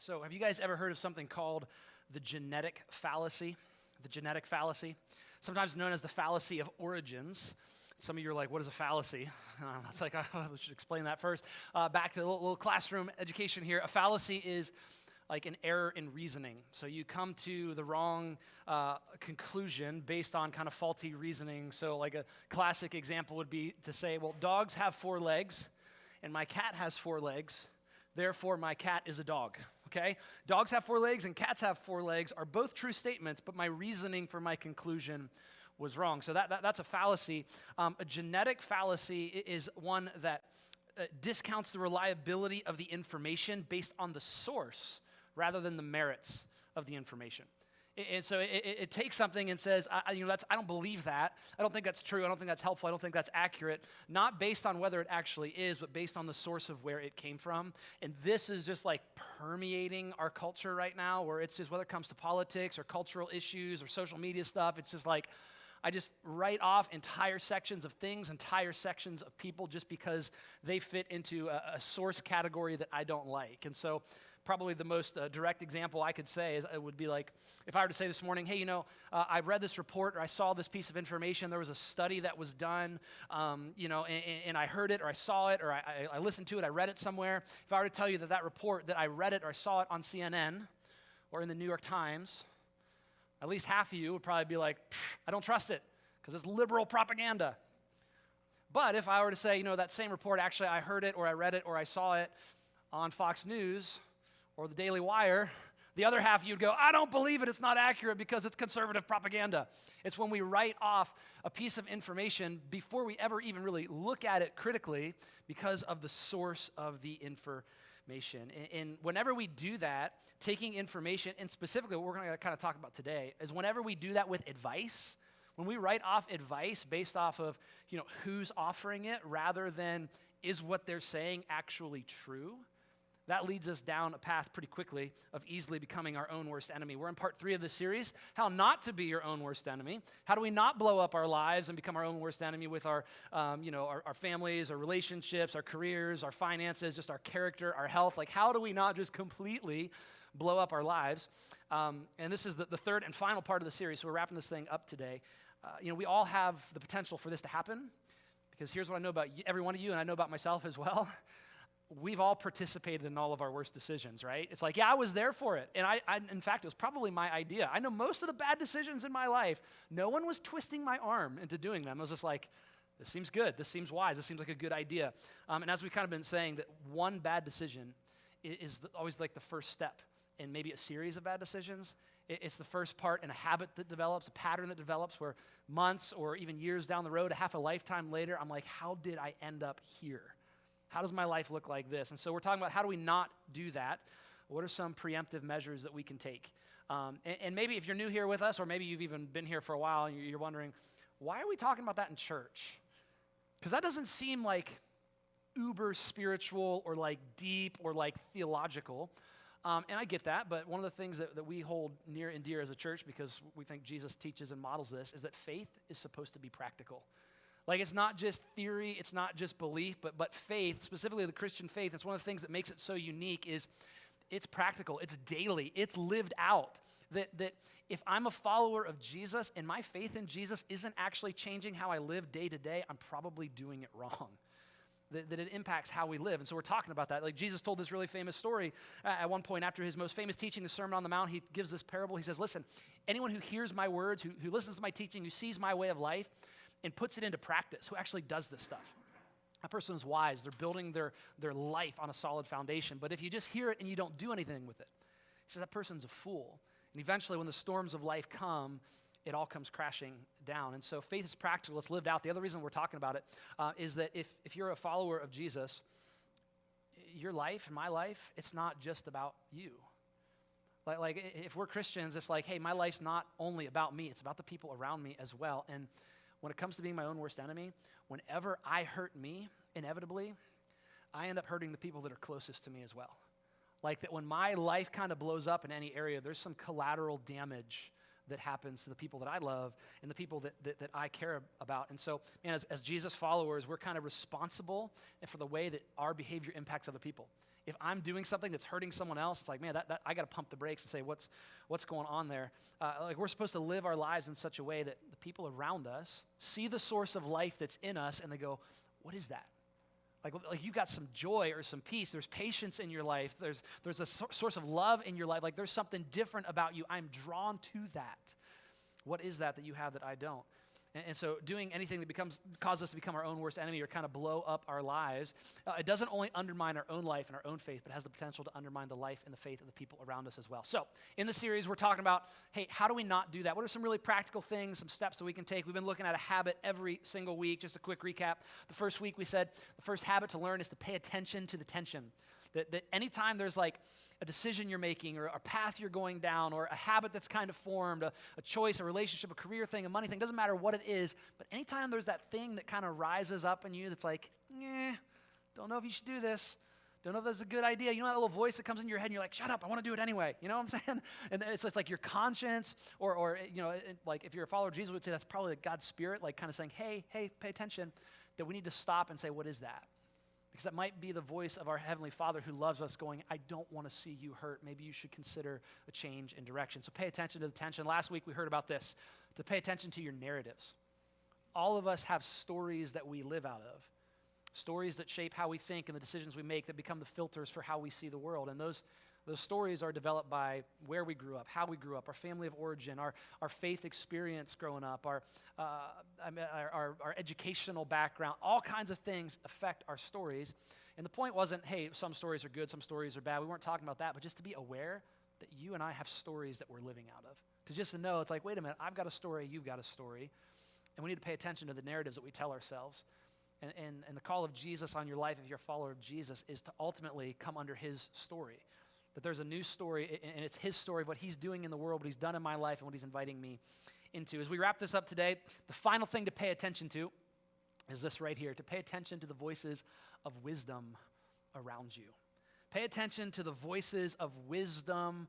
So have you guys ever heard of something called the genetic fallacy? The genetic fallacy, sometimes known as the fallacy of origins. Some of you are like, what is a fallacy? It's like, I should explain that first. Back to a little classroom education here. A fallacy is like an error in reasoning. So you come to the wrong conclusion based on kind of faulty reasoning. So like a classic example would be to say, well, dogs have 4 legs, and my cat has 4 legs. Therefore, my cat is a dog, okay? Dogs have 4 legs and cats have 4 legs are both true statements, but my reasoning for my conclusion was wrong. So that's a fallacy. A genetic fallacy is one that discounts the reliability of the information based on the source rather than the merits of the information. And so it takes something and says, I don't believe that. I don't think that's true. I don't think that's helpful. I don't think that's accurate. Not based on whether it actually is, but based on the source of where it came from. And this is just like permeating our culture right now, where it's just whether it comes to politics or cultural issues or social media stuff, it's just like I just write off entire sections of things, entire sections of people just because they fit into a source category that I don't like. And so probably the most direct example I could say is it would be like if I were to say this morning, hey, I read this report or I saw this piece of information. There was a study that was done, and I heard it or I saw it or I listened to it. I read it somewhere. If I were to tell you that report, that I read it or I saw it on CNN or in the New York Times, at least half of you would probably be like, I don't trust it because it's liberal propaganda. But if I were to say, that same report, actually I heard it or I read it or I saw it on Fox News or the Daily Wire, the other half you'd go, I don't believe it, it's not accurate because it's conservative propaganda. It's when we write off a piece of information before we ever even really look at it critically because of the source of the information. And whenever we do that, taking information, and specifically what we're going to kind of talk about today, is whenever we do that with advice, when we write off advice based off of, who's offering it rather than is what they're saying actually true, that leads us down a path pretty quickly of easily becoming our own worst enemy. We're in part 3 of this series, how not to be your own worst enemy. How do we not blow up our lives and become our own worst enemy with our families, our relationships, our careers, our finances, just our character, our health? Like, how do we not just completely blow up our lives? And this is the third and final part of the series, so we're wrapping this thing up today. We all have the potential for this to happen, because here's what I know about every one of you, and I know about myself as well. We've all participated in all of our worst decisions, right? It's like, yeah, I was there for it. And I in fact, it was probably my idea. I know most of the bad decisions in my life, no one was twisting my arm into doing them. I was just like, this seems good. This seems wise. This seems like a good idea. And as we've kind of been saying, that one bad decision is always like the first step in maybe a series of bad decisions. It's the first part in a habit that develops, a pattern that develops where months or even years down the road, a half a lifetime later, I'm like, how did I end up here? How does my life look like this? And so we're talking about how do we not do that? What are some preemptive measures that we can take? And maybe if you're new here with us, or maybe you've even been here for a while and you're wondering, why are we talking about that in church? Because that doesn't seem like uber spiritual or like deep or like theological. And I get that, but one of the things that we hold near and dear as a church, because we think Jesus teaches and models this, is that faith is supposed to be practical. Like, it's not just theory, it's not just belief, but faith, specifically the Christian faith, it's one of the things that makes it so unique is it's practical, it's daily, it's lived out. That if I'm a follower of Jesus and my faith in Jesus isn't actually changing how I live day to day, I'm probably doing it wrong. That it impacts how we live. And so we're talking about that. Like, Jesus told this really famous story at one point after his most famous teaching, the Sermon on the Mount. He gives this parable. He says, listen, anyone who hears my words, who listens to my teaching, who sees my way of life, and puts it into practice, who actually does this stuff. That person is wise. They're building their life on a solid foundation. But if you just hear it and you don't do anything with it, he says that person's a fool. And eventually when the storms of life come, it all comes crashing down. And so faith is practical. It's lived out. The other reason we're talking about it is that if you're a follower of Jesus, your life and my life, it's not just about you. Like if we're Christians, it's like, hey, my life's not only about me. It's about the people around me as well. And when it comes to being my own worst enemy, whenever I hurt me, inevitably, I end up hurting the people that are closest to me as well. Like that when my life kind of blows up in any area, there's some collateral damage that happens to the people that I love and the people that I care about. And so, man, as Jesus followers, we're kind of responsible for the way that our behavior impacts other people. If I'm doing something that's hurting someone else, it's like, man, that I got to pump the brakes and say, what's going on there? Like we're supposed to live our lives in such a way that the people around us see the source of life that's in us, and they go, what is that? Like you got some joy or some peace. There's patience in your life. There's a source of love in your life. Like there's something different about you. I'm drawn to that. What is that you have that I don't? And so doing anything that causes us to become our own worst enemy or kind of blow up our lives, it doesn't only undermine our own life and our own faith, but has the potential to undermine the life and the faith of the people around us as well. So in the series, we're talking about, hey, how do we not do that? What are some really practical things, some steps that we can take? We've been looking at a habit every single week. Just a quick recap. The first week we said the first habit to learn is to pay attention to the tension. That anytime there's like a decision you're making or a path you're going down or a habit that's kind of formed, a choice, a relationship, a career thing, a money thing, doesn't matter what it is, but anytime there's that thing that kind of rises up in you that's like, don't know if you should do this, don't know if that's a good idea. You know that little voice that comes in your head and you're like, shut up, I want to do it anyway. You know what I'm saying? And it's like your conscience or like if you're a follower of Jesus, would say that's probably God's spirit, like kind of saying, hey, pay attention, that we need to stop and say, what is that? Because that might be the voice of our Heavenly Father who loves us going, I don't want to see you hurt. Maybe you should consider a change in direction. So pay attention to the tension. Last week we heard about this, to pay attention to your narratives. All of us have stories that we live out of, stories that shape how we think and the decisions we make that become the filters for how we see the world. And those stories are developed by where we grew up, how we grew up, our family of origin, our faith experience growing up, our educational background. All kinds of things affect our stories. And the point wasn't, hey, some stories are good, some stories are bad. We weren't talking about that, but just to be aware that you and I have stories that we're living out of. To just know, it's like, wait a minute, I've got a story, you've got a story. And we need to pay attention to the narratives that we tell ourselves. And the call of Jesus on your life, if you're a follower of Jesus, is to ultimately come under his story. That there's a new story, and it's his story, what he's doing in the world, what he's done in my life, and what he's inviting me into. As we wrap this up today, the final thing to pay attention to is this right here, to pay attention to the voices of wisdom around you. Pay attention to the voices of wisdom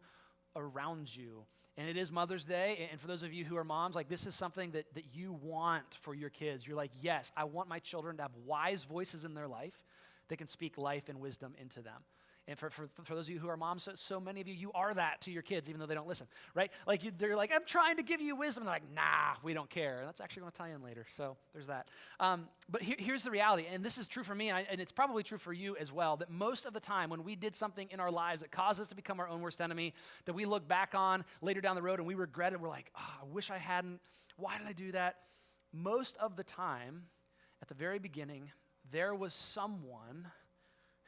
around you. And it is Mother's Day, and for those of you who are moms, like this is something that you want for your kids. You're like, yes, I want my children to have wise voices in their life that can speak life and wisdom into them. And for those of you who are moms, so many of you are that to your kids, even though they don't listen, right? Like they're like, I'm trying to give you wisdom. And they're like, nah, we don't care. That's actually going to tie in later. So there's that. But here's the reality, and this is true for me, and it's probably true for you as well, that most of the time when we did something in our lives that caused us to become our own worst enemy, that we look back on later down the road and we regret it, we're like, I wish I hadn't. Why did I do that? Most of the time, at the very beginning, there was someone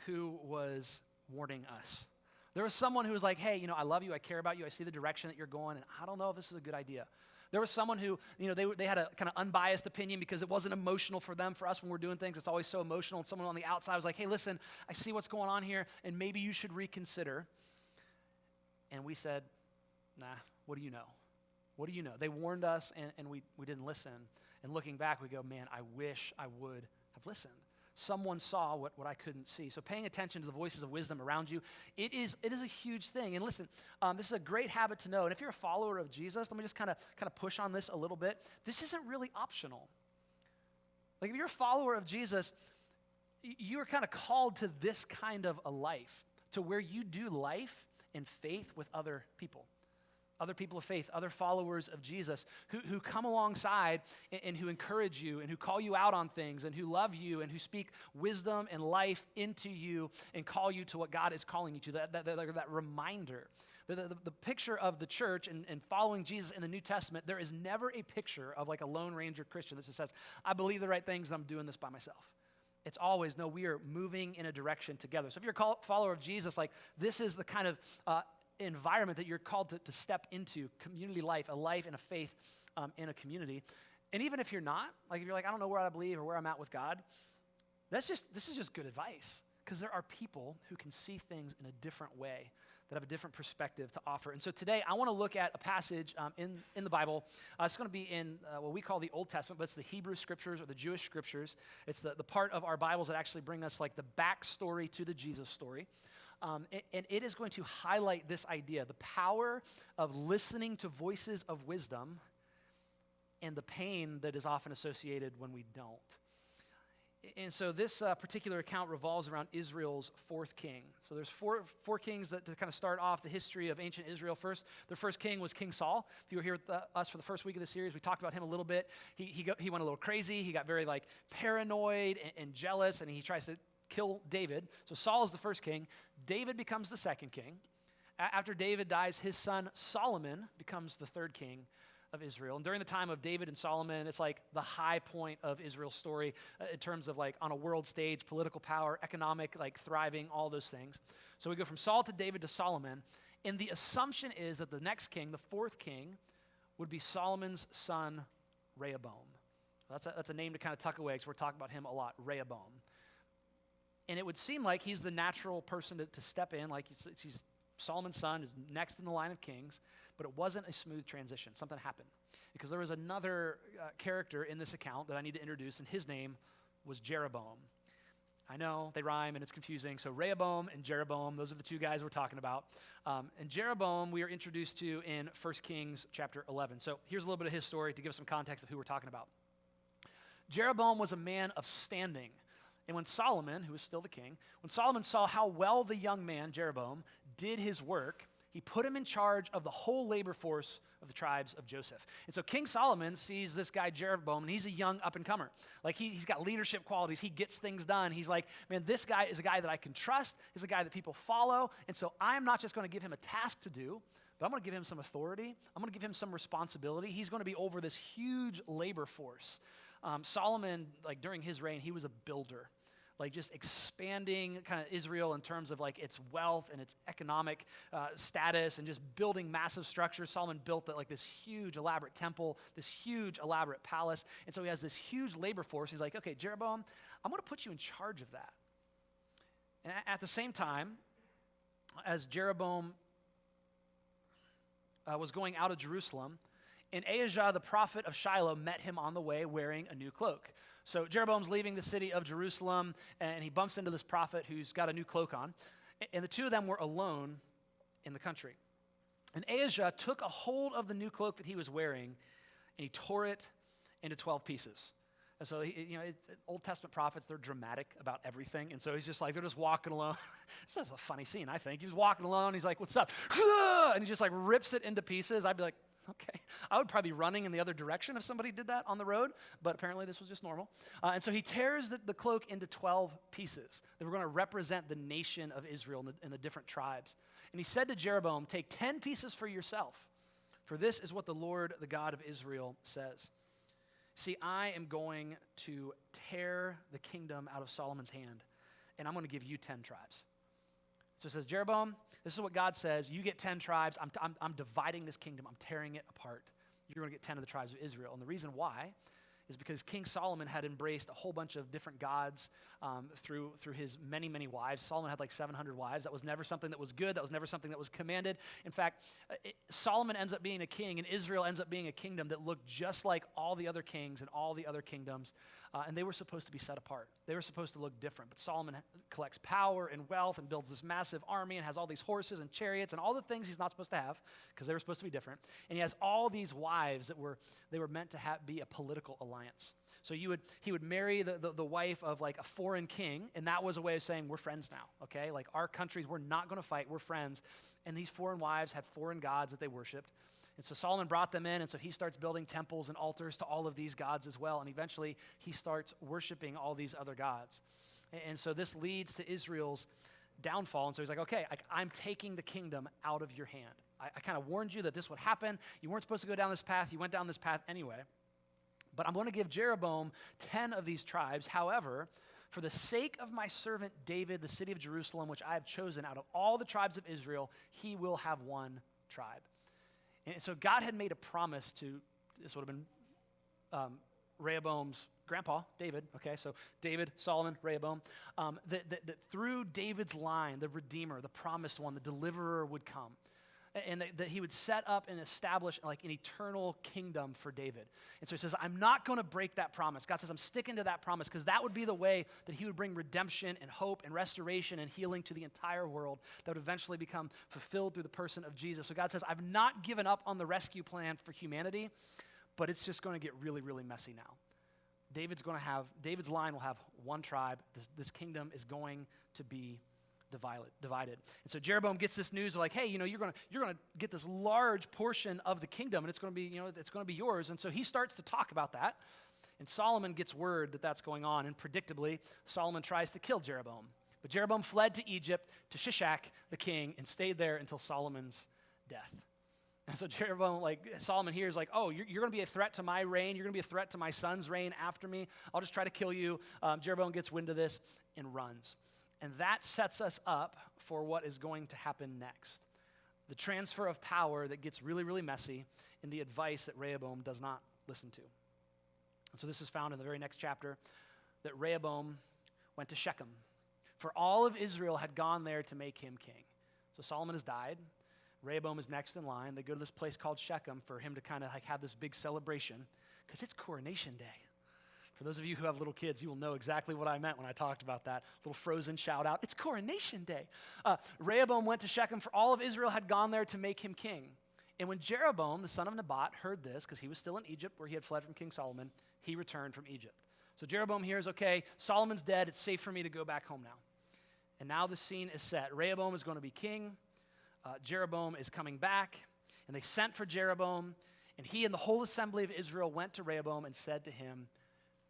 who was warning us. There was someone who was like, hey, I love you, I care about you, I see the direction that you're going, and I don't know if this is a good idea. There was someone who, they had a kind of unbiased opinion because it wasn't emotional for them. For us, when we're doing things, it's always so emotional. And someone on the outside was like, hey, listen, I see what's going on here, and maybe you should reconsider. And we said, nah, what do you know? What do you know? They warned us, and we didn't listen. And looking back, we go, man, I wish I would have listened. Someone saw what I couldn't see. So paying attention to the voices of wisdom around you, it is a huge thing. And listen, this is a great habit to know. And if you're a follower of Jesus, let me just kind of push on this a little bit. This isn't really optional. Like if you're a follower of Jesus, you are kind of called to this kind of a life, to where you do life in faith with other people of faith, other followers of Jesus who come alongside and who encourage you and who call you out on things and who love you and who speak wisdom and life into you and call you to what God is calling you to, that reminder. The picture of the church and following Jesus in the New Testament, there is never a picture of like a Lone Ranger Christian that just says, I believe the right things and I'm doing this by myself. It's always, no, we are moving in a direction together. So if you're a follower of Jesus, like this is the kind of environment that you're called to step into, community life, a life and a faith in a community. And even if you're not, like if you're like, I don't know where I believe or where I'm at with God, this is just good advice, because there are people who can see things in a different way, that have a different perspective to offer. And so today I want to look at a passage in the Bible. It's going to be in what we call the Old Testament, but it's the Hebrew Scriptures or the Jewish Scriptures. It's the part of our Bibles that actually bring us like the backstory to the Jesus story. And it is going to highlight this idea, the power of listening to voices of wisdom and the pain that is often associated when we don't. And so this particular account revolves around Israel's fourth king. So there's four kings that to kind of start off the history of ancient Israel. Their first king was King Saul. If you were here with us for the first week of the series, we talked about him a little bit. He went a little crazy. He got very paranoid and jealous, and he tries to kill David. So Saul is the first king. David becomes the second king. After David dies, his son Solomon becomes the third king of Israel. And during the time of David and Solomon, it's like the high point of Israel's story in terms of on a world stage, political power, economic thriving, all those things. So we go from Saul to David to Solomon, and the assumption is that the next king, the fourth king, would be Solomon's son Rehoboam. That's a name to kind of tuck away because we're talking about him a lot, Rehoboam. And it would seem like he's the natural person to step in, he's Solomon's son is next in the line of kings, but it wasn't a smooth transition. Something happened because there was another character in this account that I need to introduce, and his name was Jeroboam. I know they rhyme and it's confusing. So Rehoboam and Jeroboam, those are the two guys we're talking about. And Jeroboam we are introduced to in 1 Kings chapter 11. So here's a little bit of his story to give us some context of who we're talking about. Jeroboam was a man of standing. And when Solomon, who was still the king, when Solomon saw how well the young man, Jeroboam, did his work, he put him in charge of the whole labor force of the tribes of Joseph. And so King Solomon sees this guy Jeroboam, and he's a young up-and-comer. He's got leadership qualities. He gets things done. He's like, man, this guy is a guy that I can trust. He's a guy that people follow. And so I'm not just going to give him a task to do, but I'm going to give him some authority. I'm going to give him some responsibility. He's going to be over this huge labor force. Solomon, during his reign, he was a builder, just expanding kind of Israel in terms of its wealth and its economic status and just building massive structures. Solomon built this huge elaborate temple, this huge elaborate palace. And so he has this huge labor force. He's like, okay, Jeroboam, I'm going to put you in charge of that. And at the same time, as Jeroboam was going out of Jerusalem, and Ahijah, the prophet of Shiloh, met him on the way wearing a new cloak. So Jeroboam's leaving the city of Jerusalem, and he bumps into this prophet who's got a new cloak on. And the two of them were alone in the country. And Ahijah took a hold of the new cloak that he was wearing, and he tore it into 12 pieces. And so, Old Testament prophets, they're dramatic about everything. And so he's just they're just walking along. This is a funny scene, I think. He's walking along, he's like, what's up? And he just rips it into pieces. I'd be like, okay. I would probably be running in the other direction if somebody did that on the road, but apparently this was just normal. And so he tears the cloak into 12 pieces that were going to represent the nation of Israel and the different tribes. And he said to Jeroboam, take 10 pieces for yourself, for this is what the Lord, the God of Israel, says. See, I am going to tear the kingdom out of Solomon's hand, and I'm going to give you 10 tribes. So it says, Jeroboam, this is what God says. You get 10 tribes. I'm dividing this kingdom. I'm tearing it apart. You're going to get 10 of the tribes of Israel. And the reason why is because King Solomon had embraced a whole bunch of different gods through his many, many wives. Solomon had 700 wives. That was never something that was good. That was never something that was commanded. In fact, Solomon ends up being a king, and Israel ends up being a kingdom that looked just like all the other kings and all the other kingdoms. And they were supposed to be set apart. They were supposed to look different. But Solomon collects power and wealth and builds this massive army and has all these horses and chariots and all the things he's not supposed to have because they were supposed to be different. And he has all these wives that were meant to be a political alliance. So he would marry the wife of a foreign king, and that was a way of saying we're friends now, okay? Our countries, we're not going to fight, we're friends. And these foreign wives had foreign gods that they worshiped. And so Solomon brought them in, and so he starts building temples and altars to all of these gods as well. And eventually, he starts worshiping all these other gods. And so this leads to Israel's downfall. And so he's like, okay, I'm taking the kingdom out of your hand. I kind of warned you that this would happen. You weren't supposed to go down this path. You went down this path anyway. But I'm going to give Jeroboam 10 of these tribes. However, for the sake of my servant David, the city of Jerusalem, which I have chosen out of all the tribes of Israel, he will have one tribe. And so God had made a promise to, this would have been Rehoboam's grandpa, David, okay, so David, Solomon, Rehoboam, that through David's line, the Redeemer, the promised one, the deliverer would come. and that he would set up and establish like an eternal kingdom for David. And so he says, I'm not going to break that promise. God says, I'm sticking to that promise because that would be the way that he would bring redemption and hope and restoration and healing to the entire world that would eventually become fulfilled through the person of Jesus. So God says, I've not given up on the rescue plan for humanity, but it's just going to get really, really messy now. David's line will have one tribe. This kingdom is going to be divided. And so Jeroboam gets this news like, hey, you're going to get this large portion of the kingdom, and it's going to be yours. And so he starts to talk about that. And Solomon gets word that that's going on, and predictably, Solomon tries to kill Jeroboam. But Jeroboam fled to Egypt to Shishak, the king, and stayed there until Solomon's death. And so Jeroboam, Solomon hears oh, you're going to be a threat to my reign. You're going to be a threat to my son's reign after me. I'll just try to kill you. Jeroboam gets wind of this and runs. And that sets us up for what is going to happen next. The transfer of power that gets really, really messy and the advice that Rehoboam does not listen to. And so this is found in the very next chapter, that Rehoboam went to Shechem, for all of Israel had gone there to make him king. So Solomon has died. Rehoboam is next in line. They go to this place called Shechem for him to kind of have this big celebration because it's coronation day. For those of you who have little kids, you will know exactly what I meant when I talked about that. Little frozen shout out, it's coronation day. Rehoboam went to Shechem, for all of Israel had gone there to make him king. And when Jeroboam, the son of Nebat, heard this, because he was still in Egypt where he had fled from King Solomon, he returned from Egypt. So Jeroboam hears, okay, Solomon's dead, it's safe for me to go back home now. And now the scene is set. Rehoboam is going to be king. Jeroboam is coming back. And they sent for Jeroboam. And he and the whole assembly of Israel went to Rehoboam and said to him,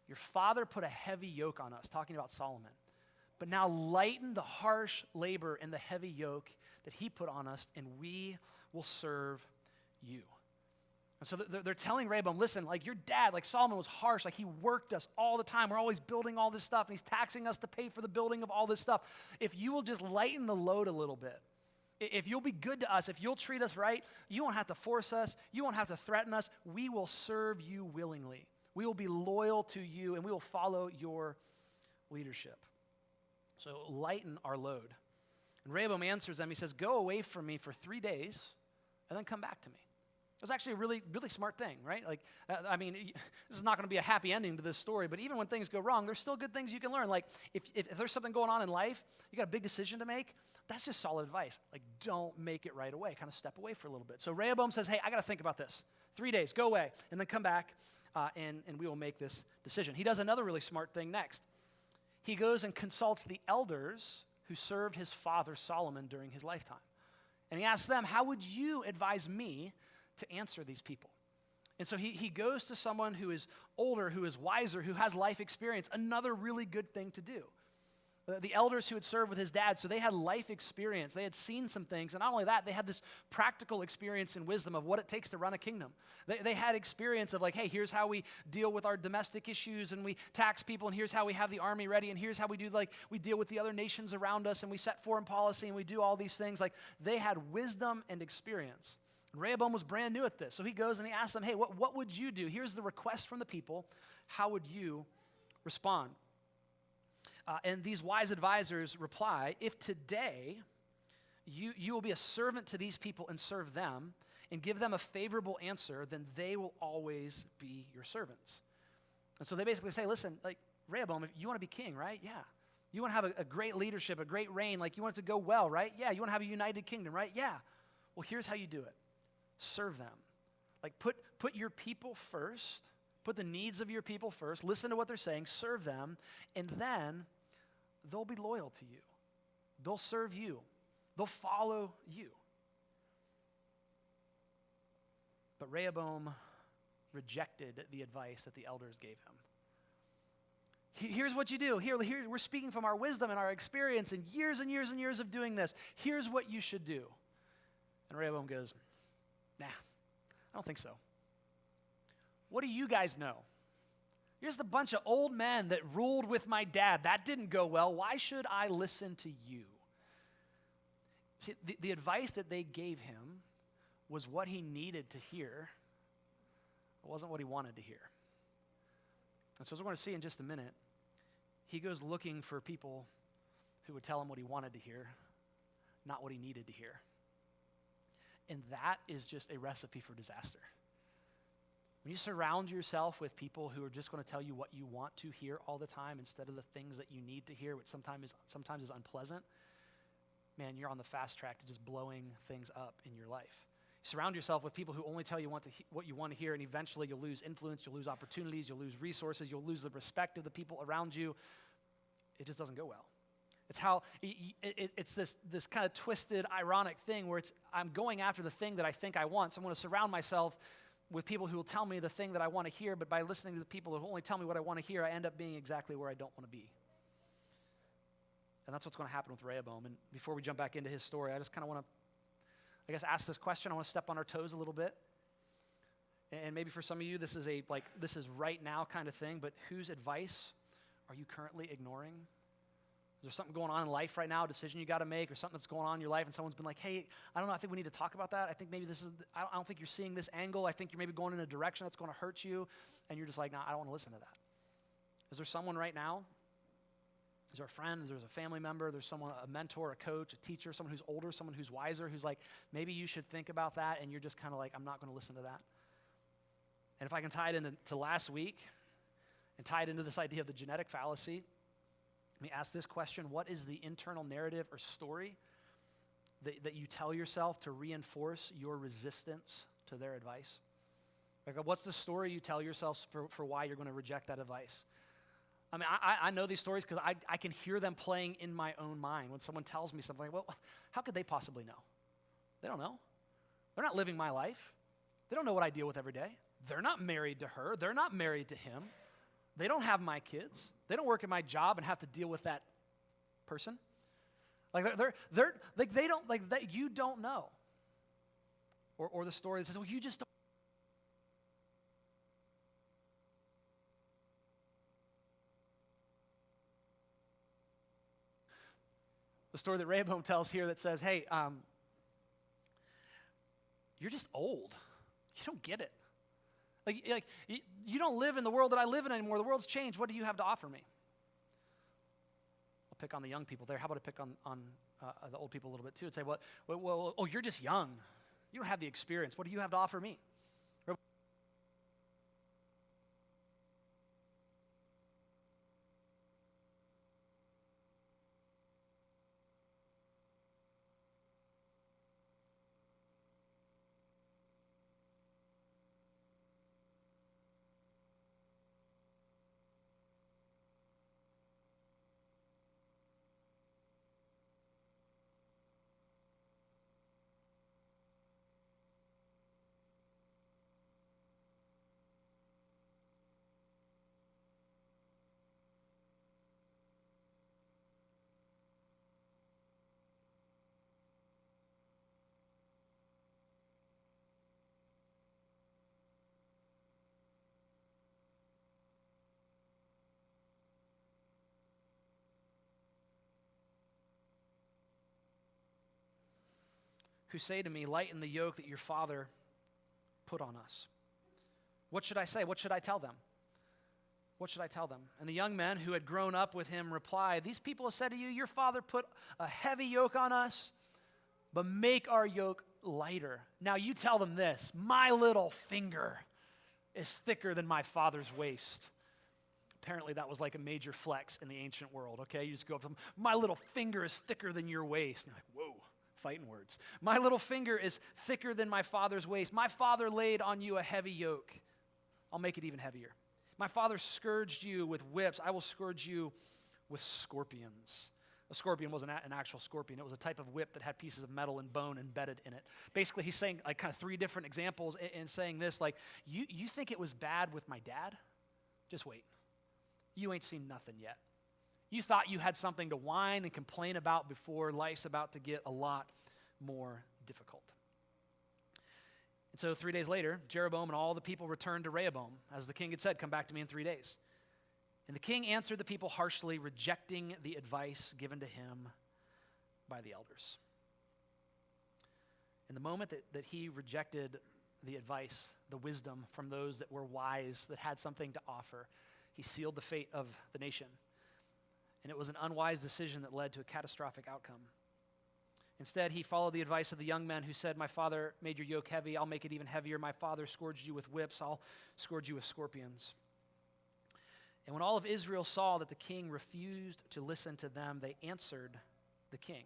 your father put a heavy yoke on us, talking about Solomon. But now lighten the harsh labor and the heavy yoke that he put on us, and we will serve you. And so they're telling Rehoboam, listen, your dad, Solomon was harsh, he worked us all the time. We're always building all this stuff, and he's taxing us to pay for the building of all this stuff. If you will just lighten the load a little bit, if you'll be good to us, if you'll treat us right, you won't have to force us, you won't have to threaten us, we will serve you willingly. We will be loyal to you, and we will follow your leadership. So lighten our load. And Rehoboam answers them. He says, go away from me for 3 days, and then come back to me. It was actually a really, really smart thing, right? This is not going to be a happy ending to this story, but even when things go wrong, there's still good things you can learn. If there's something going on in life, you got a big decision to make, that's just solid advice. Don't make it right away. Kind of step away for a little bit. So Rehoboam says, hey, I got to think about this. 3 days, go away, and then come back. And we will make this decision. He does another really smart thing next. He goes and consults the elders who served his father Solomon during his lifetime. And he asks them, how would you advise me to answer these people? And so he goes to someone who is older, who is wiser, who has life experience, another really good thing to do. The elders who had served with his dad, so they had life experience. They had seen some things. And not only that, they had this practical experience and wisdom of what it takes to run a kingdom. They had experience of hey, here's how we deal with our domestic issues, and we tax people, and here's how we have the army ready, and here's how we do, we deal with the other nations around us, and we set foreign policy, and we do all these things. They had wisdom and experience. And Rehoboam was brand new at this. So he goes and he asks them, hey, what would you do? Here's the request from the people. How would you respond? And these wise advisors reply, if today you will be a servant to these people and serve them and give them a favorable answer, then they will always be your servants. And so they basically say, listen, Rehoboam, if you want to be king, right? Yeah. You want to have a great leadership, a great reign, you want it to go well, right? Yeah. You want to have a united kingdom, right? Yeah. Well, here's how you do it. Serve them. Put your people first. Put the needs of your people first. Listen to what they're saying. Serve them. And then they'll be loyal to you. They'll serve you. They'll follow you. But Rehoboam rejected the advice that the elders gave him. Here's what you do. Here, we're speaking from our wisdom and our experience and years and years of doing this. Here's what you should do. And Rehoboam goes, nah, I don't think so. What do you guys know? You're just a bunch of old men that ruled with my dad. That didn't go well. Why should I listen to you? See, the advice that they gave him was what he needed to hear. It wasn't what he wanted to hear. And so as we're going to see in just a minute, he goes looking for people who would tell him what he wanted to hear, not what he needed to hear. And that is just a recipe for disaster. When you surround yourself with people who are just going to tell you what you want to hear all the time instead of the things that you need to hear, which sometimes is unpleasant, man, you're on the fast track to just blowing things up in your life. You surround yourself with people who only tell you what you want to hear, and eventually you'll lose influence, you'll lose opportunities, you'll lose resources, you'll lose the respect of the people around you. It just doesn't go well. It's how it's this kind of twisted, ironic thing where I'm going after the thing that I think I want, so I'm going to surround myself with people who will tell me the thing that I want to hear, but by listening to the people who only tell me what I want to hear, I end up being exactly where I don't want to be. And that's what's going to happen with Rehoboam. And before we jump back into his story, I just kind of want to, ask this question. I want to step on our toes a little bit. And maybe for some of you, this is right now kind of thing, but whose advice are you currently ignoring? Is there something going on in life right now, a decision you got to make, or something that's going on in your life, and someone's been like, hey, I don't know, I think we need to talk about that. I think maybe I don't think you're seeing this angle. I think you're maybe going in a direction that's going to hurt you, and you're just like, nah, I don't want to listen to that. Is there someone right now? Is there a friend? Is there a family member? There's someone, a mentor, a coach, a teacher, someone who's older, someone who's wiser, who's like, maybe you should think about that, and you're just kind of like, I'm not going to listen to that. And if I can tie it into last week and tie it into this idea of the genetic fallacy, let me ask this question. What is the internal narrative or story that you tell yourself to reinforce your resistance to their advice? Like, what's the story you tell yourself for why you're going to reject that advice? I mean, I know these stories because I can hear them playing in my own mind. When someone tells me something, well, how could they possibly know? They don't know. They're not living my life. They don't know what I deal with every day. They're not married to her. They're not married to him. They don't have my kids. They don't work at my job and have to deal with that person. Like they're like they don't like that. You don't know. Or the story that says, well, you just don't. The story that Rehoboam tells here that says, hey, you're just old. You don't get it. Like you don't live in the world that I live in anymore. The world's changed. What do you have to offer me? I'll pick on the young people there. How about I pick on the old people a little bit too and say, well, you're just young. You don't have the experience. What do you have to offer me? Who say to me, lighten the yoke that your father put on us. What should I say? What should I tell them? What should I tell them? And the young men who had grown up with him replied, these people have said to you, your father put a heavy yoke on us, but make our yoke lighter. Now you tell them this, my little finger is thicker than my father's waist. Apparently that was like a major flex in the ancient world, okay? You just go up to them, my little finger is thicker than your waist. And you're like, whoa. Fighting words. My little finger is thicker than my father's waist. My father laid on you a heavy yoke. I'll make it even heavier. My father scourged you with whips. I will scourge you with scorpions. A scorpion wasn't an actual scorpion. It was a type of whip that had pieces of metal and bone embedded in it. Basically, he's saying like kind of three different examples and saying this, like, you think it was bad with my dad? Just wait. You ain't seen nothing yet. You thought you had something to whine and complain about before life's about to get a lot more difficult. And so 3 days later, Jeroboam and all the people returned to Rehoboam. As the king had said, come back to me in 3 days. And the king answered the people harshly, rejecting the advice given to him by the elders. In the moment that he rejected the advice, the wisdom from those that were wise, that had something to offer, he sealed the fate of the nation. And it was an unwise decision that led to a catastrophic outcome. Instead, he followed the advice of the young men who said, my father made your yoke heavy, I'll make it even heavier. My father scourged you with whips, I'll scourge you with scorpions. And when all of Israel saw that the king refused to listen to them, they answered the king.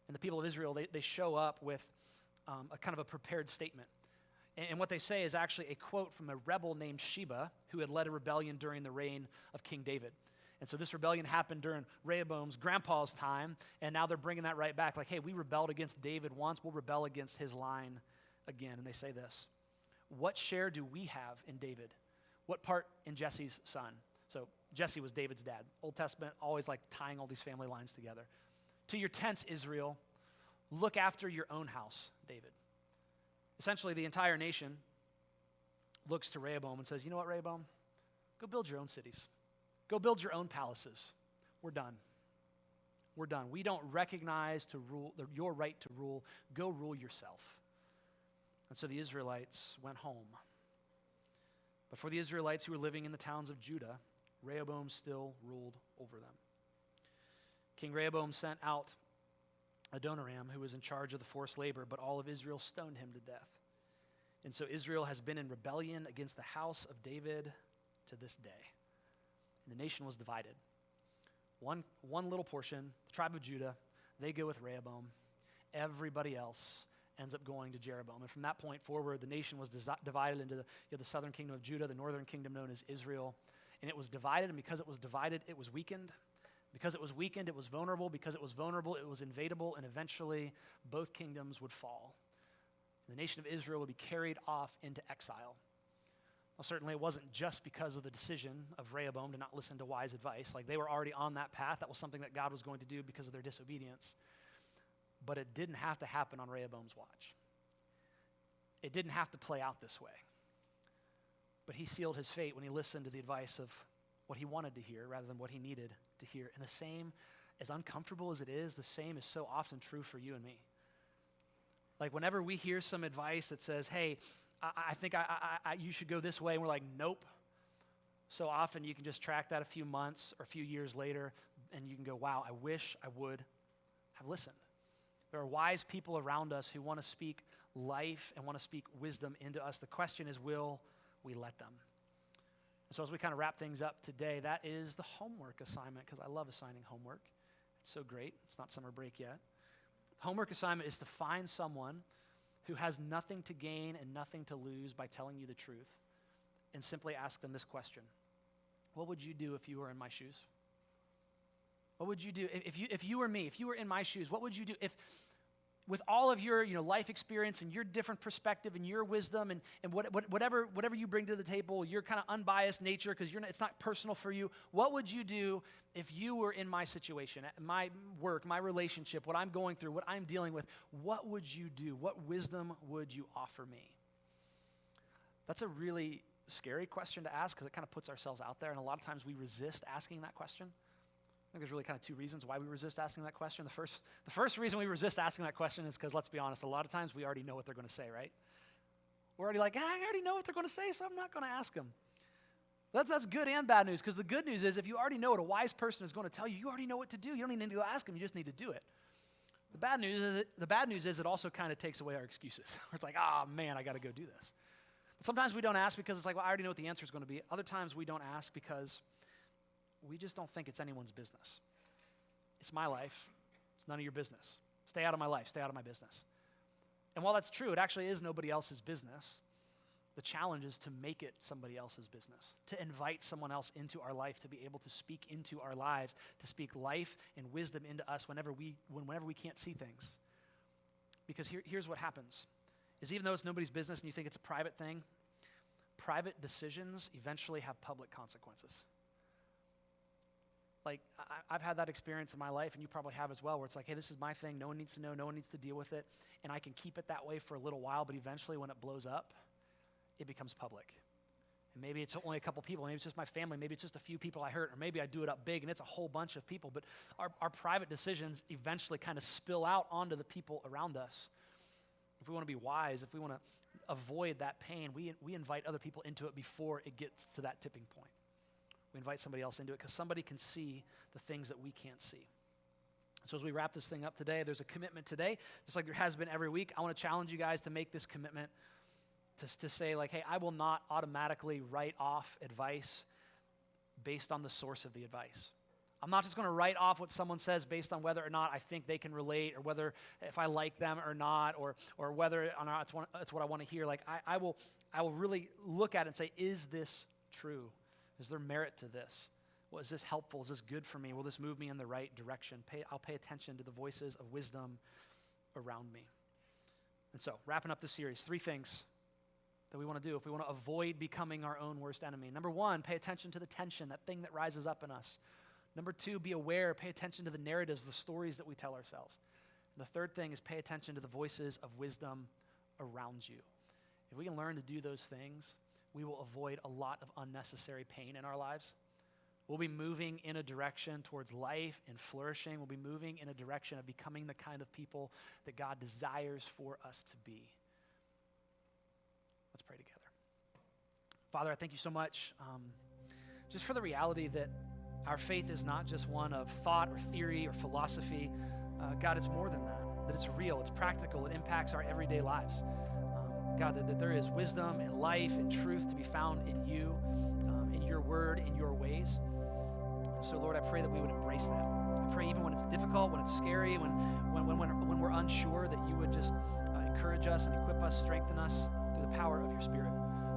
And the people of Israel, they show up with a kind of a prepared statement. And what they say is actually a quote from a rebel named Sheba who had led a rebellion during the reign of King David. And so this rebellion happened during Rehoboam's grandpa's time, and now they're bringing that right back. Like, hey, we rebelled against David once, we'll rebel against his line again. And they say this, what share do we have in David? What part in Jesse's son? So Jesse was David's dad. Old Testament, always like tying all these family lines together. To your tents, Israel, look after your own house, David. Essentially, the entire nation looks to Rehoboam and says, you know what, Rehoboam? Go build your own cities. Go build your own palaces. We're done. We're done. We don't recognize to rule your right to rule. Go rule yourself. And so the Israelites went home. But for the Israelites who were living in the towns of Judah, Rehoboam still ruled over them. King Rehoboam sent out Adoniram, who was in charge of the forced labor, but all of Israel stoned him to death. And so Israel has been in rebellion against the house of David to this day. And the nation was divided. One little portion, the tribe of Judah, they go with Rehoboam. Everybody else ends up going to Jeroboam. And from that point forward, the nation was divided into the southern kingdom of Judah, the northern kingdom known as Israel. And it was divided, and because it was divided, it was weakened. Because it was weakened, it was vulnerable. Because it was vulnerable, it was invadable, and eventually both kingdoms would fall. And the nation of Israel would be carried off into exile. Well, certainly it wasn't just because of the decision of Rehoboam to not listen to wise advice. Like, they were already on that path. That was something that God was going to do because of their disobedience. But it didn't have to happen on Rehoboam's watch. It didn't have to play out this way. But he sealed his fate when he listened to the advice of what he wanted to hear rather than what he needed to hear. And the same, as uncomfortable as it is, the same is so often true for you and me. Like, whenever we hear some advice that says, hey, I think you should go this way, and we're like, nope. So often you can just track that a few months or a few years later, and you can go, wow, I wish I would have listened. There are wise people around us who want to speak life and want to speak wisdom into us. The question is, will we let them? And so as we kind of wrap things up today, that is the homework assignment, because I love assigning homework. It's so great. It's not summer break yet. Homework assignment is to find someone who has nothing to gain and nothing to lose by telling you the truth, and simply ask them this question. What would you do if you were in my shoes? What would you do if you were me, if you were in my shoes? What would you do if, with all of your life experience and your different perspective and your wisdom and whatever you bring to the table, your kind of unbiased nature, because it's not personal for you, what would you do if you were in my situation, my work, my relationship, what I'm going through, what I'm dealing with? What would you do? What wisdom would you offer me? That's a really scary question to ask, because it kind of puts ourselves out there, and a lot of times we resist asking that question. I think there's really kind of two reasons why we resist asking that question. The first reason we resist asking that question is because, let's be honest, a lot of times we already know what they're going to say, right? We're already like, I already know what they're going to say, so I'm not going to ask them. That's good and bad news, because the good news is if you already know what a wise person is going to tell you, you already know what to do. You don't even need to go ask them, you just need to do it. The bad news is it also kind of takes away our excuses. It's like, man, I got to go do this. But sometimes we don't ask because it's like, well, I already know what the answer is going to be. Other times we don't ask because we just don't think it's anyone's business. It's my life. It's none of your business. Stay out of my life. Stay out of my business. And while that's true, it actually is nobody else's business. The challenge is to make it somebody else's business, to invite someone else into our life, to be able to speak into our lives, to speak life and wisdom into us whenever we can't see things. Because here's what happens, is even though it's nobody's business and you think it's a private thing, private decisions eventually have public consequences. Like, I've had that experience in my life, and you probably have as well, where it's like, hey, this is my thing. No one needs to know. No one needs to deal with it. And I can keep it that way for a little while, but eventually when it blows up, it becomes public. And maybe it's only a couple people. Maybe it's just my family. Maybe it's just a few people I hurt. Or maybe I do it up big, and it's a whole bunch of people. But our private decisions eventually kind of spill out onto the people around us. If we want to be wise, if we want to avoid that pain, we invite other people into it before it gets to that tipping point. We invite somebody else into it because somebody can see the things that we can't see. So as we wrap this thing up today, there's a commitment today, just like there has been every week. I want to challenge you guys to make this commitment to say like, hey, I will not automatically write off advice based on the source of the advice. I'm not just going to write off what someone says based on whether or not I think they can relate, or whether if I like them or not, or whether or not it's what I want to hear. Like I will really look at it and say, is this true? Is there merit to this? Well, is this helpful? Is this good for me? Will this move me in the right direction? I'll pay attention to the voices of wisdom around me. And so, wrapping up this series, 3 things that we want to do if we want to avoid becoming our own worst enemy. Number 1, pay attention to the tension, that thing that rises up in us. Number 2, be aware, pay attention to the narratives, the stories that we tell ourselves. And the third thing is pay attention to the voices of wisdom around you. If we can learn to do those things, we will avoid a lot of unnecessary pain in our lives. We'll be moving in a direction towards life and flourishing. We'll be moving in a direction of becoming the kind of people that God desires for us to be. Let's pray together. Father, I thank you so much just for the reality that our faith is not just one of thought or theory or philosophy. God, it's more than that it's real, it's practical, it impacts our everyday lives. God, that there is wisdom and life and truth to be found in you, in your word, in your ways. So, Lord, I pray that we would embrace that. I pray even when it's difficult, when it's scary, when we're unsure, that you would just encourage us and equip us, strengthen us through the power of your Spirit.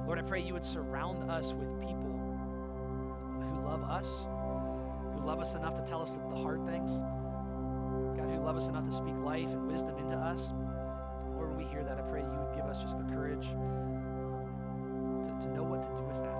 Lord, I pray you would surround us with people who love us enough to tell us the hard things. God, who love us enough to speak life and wisdom into us. Lord, when we hear that, I pray you would give us just the courage to know what to do with that.